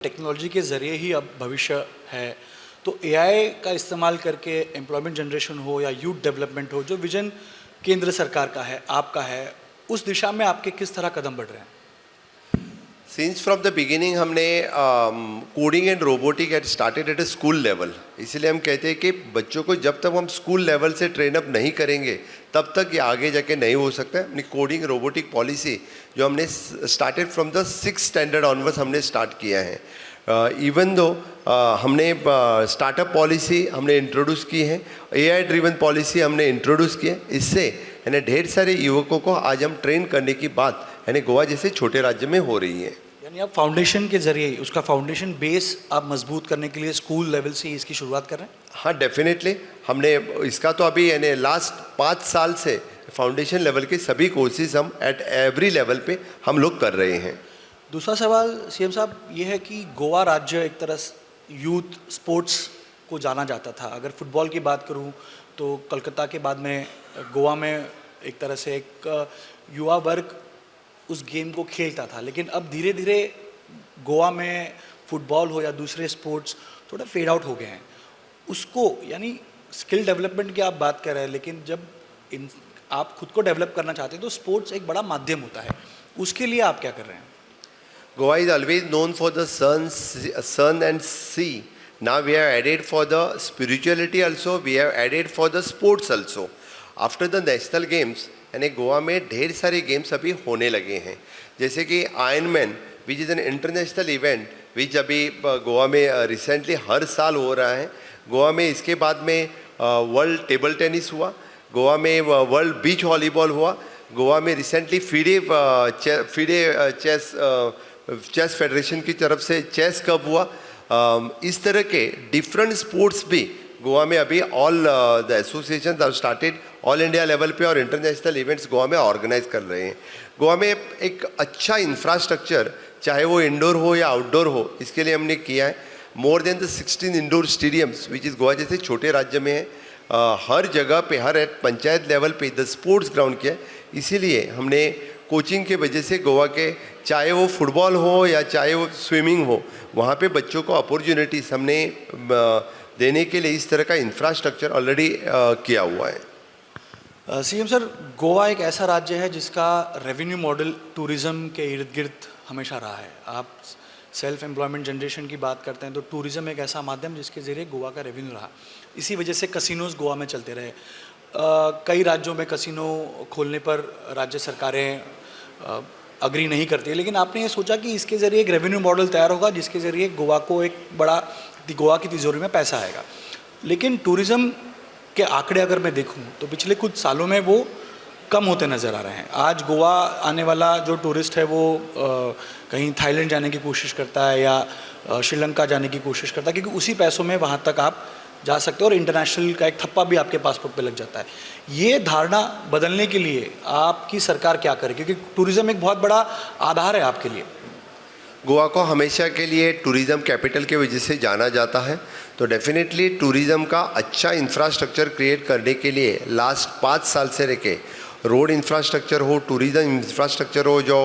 Technology के ज़रिए ही अब भविष्य है। तो एआई का इस्तेमाल करके एम्प्लॉयमेंट जनरेशन हो या यूथ डेवलपमेंट हो, जो विजन केंद्र सरकार का है, आपका है, उस दिशा में आपके किस तरह कदम बढ़ रहे हैं? सिंस फ्रॉम द बिगिनिंग हमने coding and robotic at started at a school level. इसलिए हम कहते हैं कि बच्चों को जब तक हम स्कूल लेवल से ट्रेन अप नहीं करेंगे तब तक ये आगे जाके नहीं हो सकता है। अपनी कोडिंग रोबोटिक पॉलिसी जो हमने started from the 6th standard onwards हमने स्टार्ट किया है। इवन दो हमने स्टार्टअप पॉलिसी हमने इंट्रोड्यूस की है, एआई ड्रिवन पॉलिसी हमने इंट्रोड्यूस की है। इससे यानी ढेर सारे युवकों को आज हम ट्रेन करने की बात यानी गोवा जैसे छोटे राज्य में हो रही है। यानी आप फाउंडेशन के ज़रिए उसका फाउंडेशन बेस आप मजबूत करने के लिए स्कूल लेवल से ही इसकी शुरुआत कर रहे हैं? हाँ, डेफिनेटली हमने इसका तो अभी यानी लास्ट 5 साल से फाउंडेशन लेवल के सभी कोर्सेज हम एट एवरी लेवल पे हम लोग कर रहे हैं। दूसरा सवाल सीएम साहब ये है कि गोवा राज्य एक तरह यूथ स्पोर्ट्स को जाना जाता था। अगर फुटबॉल की बात करूं तो कलकत्ता के बाद में गोवा में एक तरह से एक युवा वर्ग उस गेम को खेलता था, लेकिन अब धीरे धीरे गोवा में फुटबॉल हो या दूसरे स्पोर्ट्स थोड़ा फेड आउट हो गए हैं। उसको यानी स्किल डेवलपमेंट की आप बात कर रहे हैं, लेकिन जब आप खुद को डेवलप करना चाहते हैं तो स्पोर्ट्स एक बड़ा माध्यम होता है, उसके लिए आप क्या कर रहे हैं? Goa is always known for the sun and sea. Now we have added for the spirituality also, we have added for the sports also. After the national games, यानी गोवा में ढेर सारे गेम्स अभी होने लगे हैं, जैसे कि Ironman which is an international event which अभी गोवा में रिसेंटली हर साल हो रहा है। गोवा में इसके बाद में वर्ल्ड टेबल टेनिस हुआ, गोवा में वर्ल्ड बीच वॉलीबॉल हुआ, गोवा में रिसेंटली फीडे चेस फेडरेशन की तरफ से चेस कप हुआ। इस तरह के डिफरेंट स्पोर्ट्स भी गोवा में अभी all the association are started all India level पे और इंटरनेशनल इवेंट्स गोवा में ऑर्गेनाइज कर रहे हैं। गोवा में एक अच्छा इंफ्रास्ट्रक्चर चाहे वो इंडोर हो या आउटडोर हो, इसके लिए हमने किया है। More than the 16 indoor stadiums which is Goa जैसे छोटे राज्य में है। हर जगह पे हर पंचायत लेवल पे द स्पोर्ट्स ग्राउंड किया है। इसीलिए हमने कोचिंग के वजह से गोवा के चाहे वो फुटबॉल हो या चाहे वो स्विमिंग हो, वहाँ पे बच्चों को अपॉर्चुनिटीज़ हमने देने के लिए इस तरह का इंफ्रास्ट्रक्चर ऑलरेडी किया हुआ है। सीएम सर, गोवा एक ऐसा राज्य है जिसका रेवेन्यू मॉडल टूरिज़्म के इर्द गिर्द हमेशा रहा है। आप सेल्फ एम्प्लॉयमेंट जनरेशन की बात करते हैं तो टूरिज़्म एक ऐसा माध्यम जिसके ज़रिए गोवा का रेवेन्यू रहा। इसी वजह से कसिनोज़ गोवा में चलते रहे। कई राज्यों में कसिनो खोलने पर राज्य सरकारें अग्री नहीं करती है, लेकिन आपने ये सोचा कि इसके ज़रिए एक रेवेन्यू मॉडल तैयार होगा जिसके ज़रिए गोवा को एक बड़ा गोवा की तिजोरी में पैसा आएगा। लेकिन टूरिज़्म के आंकड़े अगर मैं देखूं तो पिछले कुछ सालों में वो कम होते नज़र आ रहे हैं। आज गोवा आने वाला जो टूरिस्ट है वो कहीं थाईलैंड जाने की कोशिश करता है या श्रीलंका जाने की कोशिश करता है, क्योंकि उसी पैसों में वहाँ तक आप जा सकते हो और इंटरनेशनल का एक थप्पा भी आपके पासपोर्ट पे लग जाता है। ये धारणा बदलने के लिए आपकी सरकार क्या करे, क्योंकि टूरिज़्म एक बहुत बड़ा आधार है आपके लिए? गोवा को हमेशा के लिए टूरिज़्म कैपिटल के वजह से जाना जाता है, तो डेफिनेटली टूरिज़्म का अच्छा इंफ्रास्ट्रक्चर क्रिएट करने के लिए लास्ट 5 साल से लेके रोड इंफ्रास्ट्रक्चर हो, टूरिज़्म इंफ्रास्ट्रक्चर हो, जो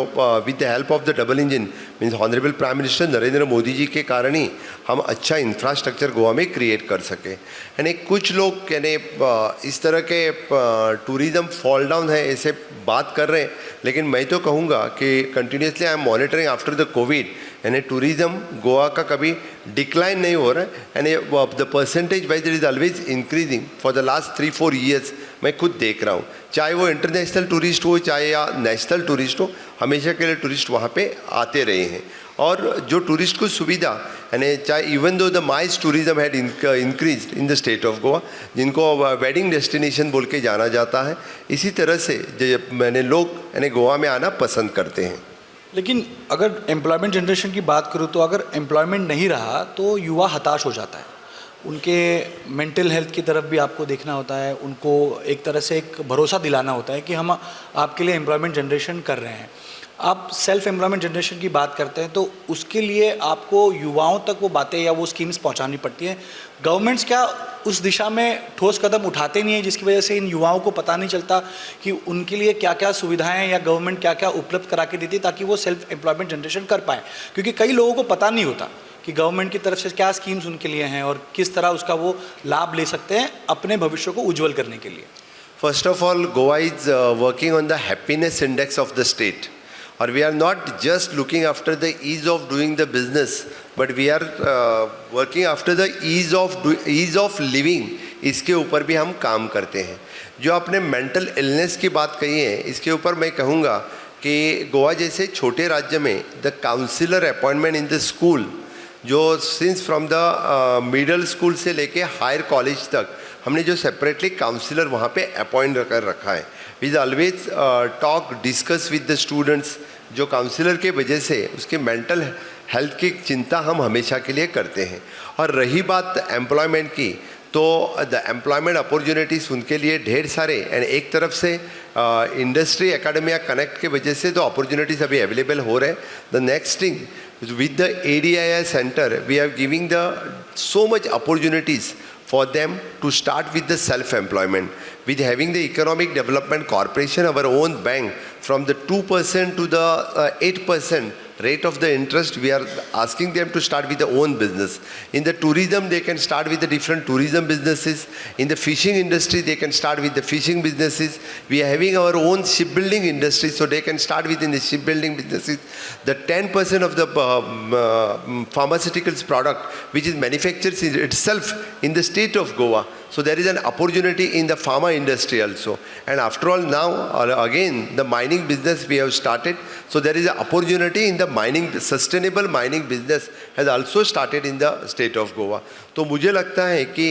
with the help of the double engine means honourable prime minister Narendra Modi ji के कारण ही हम अच्छा इंफ्रास्ट्रक्चर गोवा में क्रिएट कर सके। यानी कुछ लोग यानी इस तरह के टूरिज़्म फॉल डाउन है ऐसे बात कर रहे हैं, लेकिन मैं तो कहूँगा कि continuously I am monitoring after the Covid, यानी टूरिज़्म गोवा का कभी डिक्लाइन नहीं हो रहा है। यानी the percentage wise it is always increasing for the last 3-4 years. मैं खुद देख रहा हूँ, चाहे वो इंटरनेशनल टूरिस्ट हो चाहे या नेशनल टूरिस्ट हो, हमेशा के लिए टूरिस्ट वहाँ पे आते रहे हैं। और जो टूरिस्ट को सुविधा यानी चाहे even though the mice tourism had increase in the state of Goa, जिनको वेडिंग डेस्टिनेशन बोल के जाना जाता है, इसी तरह से मैंने लोग यानी गोवा में आना पसंद करते हैं। लेकिन अगर एम्प्लॉयमेंट जनरेशन की बात करूँ तो अगर एम्प्लॉयमेंट नहीं रहा तो युवा हताश हो जाता है। उनके मेंटल हेल्थ की तरफ भी आपको देखना होता है, उनको एक तरह से एक भरोसा दिलाना होता है कि हम आपके लिए एम्प्लॉयमेंट जनरेशन कर रहे हैं। आप सेल्फ एम्प्लॉयमेंट जनरेशन की बात करते हैं तो उसके लिए आपको युवाओं तक वो बातें या वो स्कीम्स पहुंचानी पड़ती हैं। गवर्नमेंट्स क्या उस दिशा में ठोस कदम उठाते नहीं है, जिसकी वजह से इन युवाओं को पता नहीं चलता कि उनके लिए क्या क्या सुविधाएं या गवर्नमेंट क्या क्या उपलब्ध करा के देती है ताकि वो सेल्फ एम्प्लॉयमेंट जनरेशन कर पाएँ? क्योंकि कई लोगों को पता नहीं होता कि गवर्नमेंट की तरफ से क्या स्कीम्स उनके लिए हैं और किस तरह उसका वो लाभ ले सकते हैं अपने भविष्य को उज्जवल करने के लिए। First of all, Goa is working on the happiness index of the state. Or we are not just looking after the ease of doing the business, but we are working after the ease of living. इसके ऊपर भी हम काम करते हैं। जो आपने mental illness की बात कही है, इसके ऊपर मैं कहूँगा कि गोवा जैसे छोटे राज्य में the counsellor appointment in the school, जो since from the middle school से लेके हायर कॉलेज तक हमने जो सेपरेटली काउंसिलर वहाँ पे अपॉइंट कर रखा है। We always talk discuss with the students. जो काउंसिलर के वजह से उसके मेंटल हेल्थ की चिंता हम हमेशा के लिए करते हैं। और रही बात एम्प्लॉयमेंट की, तो द एम्प्लॉयमेंट अपॉर्चुनिटीज़ उनके लिए ढेर सारे, एंड एक तरफ से इंडस्ट्री एकेडमिया कनेक्ट के वजह से तो अपॉर्चुनिटीज़ अभी अवेलेबल हो रहे हैं। The next thing with the ADII center, we are giving the so much opportunities for them to start with the self-employment. With having the Economic Development Corporation, our own bank, from the 2% to the 8% rate of the interest, we are asking them to start with their own business. In the tourism, they can start with the different tourism businesses. In the fishing industry, they can start with the fishing businesses. We are having our own shipbuilding industry, so they can start within the shipbuilding businesses. The 10% of the pharmaceuticals product, which is manufactured itself in the state of Goa. So there is an opportunity in the pharma industry also. And after all, now again the mining business we have started. So there is an opportunity in the mining, sustainable mining business has also started in the state of Goa. तो मुझे लगता है कि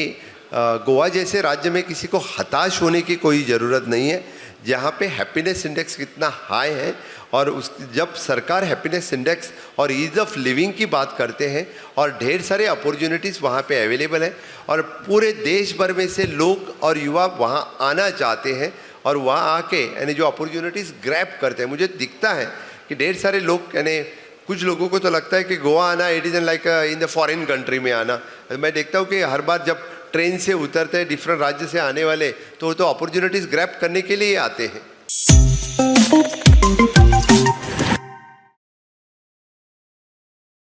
गोवा जैसे राज्य में किसी को हताश होने की कोई ज़रूरत नहीं है, जहाँ पे हैप्पीनेस इंडेक्स कितना हाई है। और उस जब सरकार हैप्पीनेस इंडेक्स और ईज़ ऑफ लिविंग की बात करते हैं और ढेर सारे अपॉर्चुनिटीज़ वहाँ पे अवेलेबल है और पूरे देश भर में से लोग और युवा वहाँ आना चाहते हैं और वहाँ आके यानी जो अपॉर्चुनिटीज़ ग्रैब करते हैं। मुझे दिखता है कि ढेर सारे लोग यानी कुछ लोगों को तो लगता है कि गोवा आना it is like in the foreign country में आना। मैं देखता हूँ कि हर बार जब ट्रेन से उतरते हैं डिफरेंट राज्य से आने वाले तो अपॉर्चुनिटीज़ ग्रैब करने के लिए आते हैं।